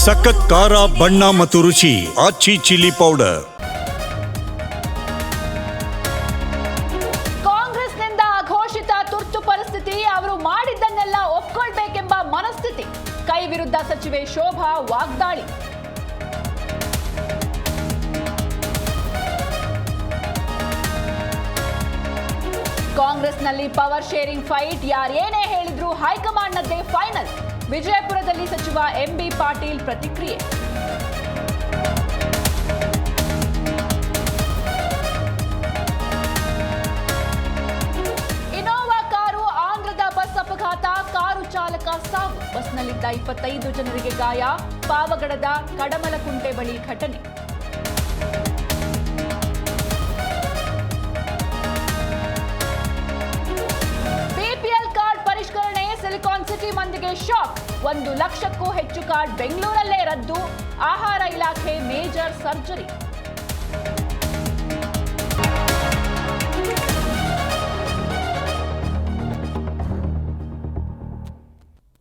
ಸಖತ್ ಖಾರ ಬಣ್ಣ ಮತ್ತು ರುಚಿ ಆಚಿ ಚಿಲ್ಲಿ ಪೌಡರ್. ಕಾಂಗ್ರೆಸ್ನಿಂದ ಘೋಷಿತ ತುರ್ತು ಪರಿಸ್ಥಿತಿ, ಅವರು ಮಾಡಿದ್ದನ್ನೆಲ್ಲ ಒಪ್ಕೊಳ್ಬೇಕೆಂಬ ಮನಸ್ಥಿತಿ. ಕೈ ವಿರುದ್ಧ ಸಚಿವೆ ಶೋಭಾ ವಾಗ್ದಾಳಿ. ಕಾಂಗ್ರೆಸ್ನಲ್ಲಿ ಪವರ್ ಶೇರಿಂಗ್ ಫೈಟ್, ಯಾರೇನೇ ಹೇಳಿದ್ರು ಹೈಕಮಾಂಡ್ನದ್ದೇ ಫೈನಲ್. ವಿಜಯಪುರದಲ್ಲಿ ಸಚಿವ ಎಂಬಿ ಪಾಟೀಲ್ ಪ್ರತಿಕ್ರಿಯೆ. ಇನೋವಾ ಕಾರು ಆಂಧ್ರದ ಬಸ್ ಅಪಘಾತ, ಕಾರು ಚಾಲಕ ಸಾವು. ಬಸ್ನಲ್ಲಿದ್ದ 25 ಜನರಿಗೆ ಗಾಯ. ಪಾವಗಡದ ಕಡಮಲಕುಂಟೆ ಬಳಿ ಘಟನೆ. ಸಿಲಿಕಾನ್ ಸಿಟಿ ಮಂದಿಗೆ ಶಾಕ್. 1 ಲಕ್ಷಕ್ಕೂ ಹೆಚ್ಚು ಕಾರ್ಡ್ ಬೆಂಗಳೂರಲ್ಲೇ ರದ್ದು. ಆಹಾರ ಇಲಾಖೆ ಮೇಜರ್ ಸರ್ಜರಿ.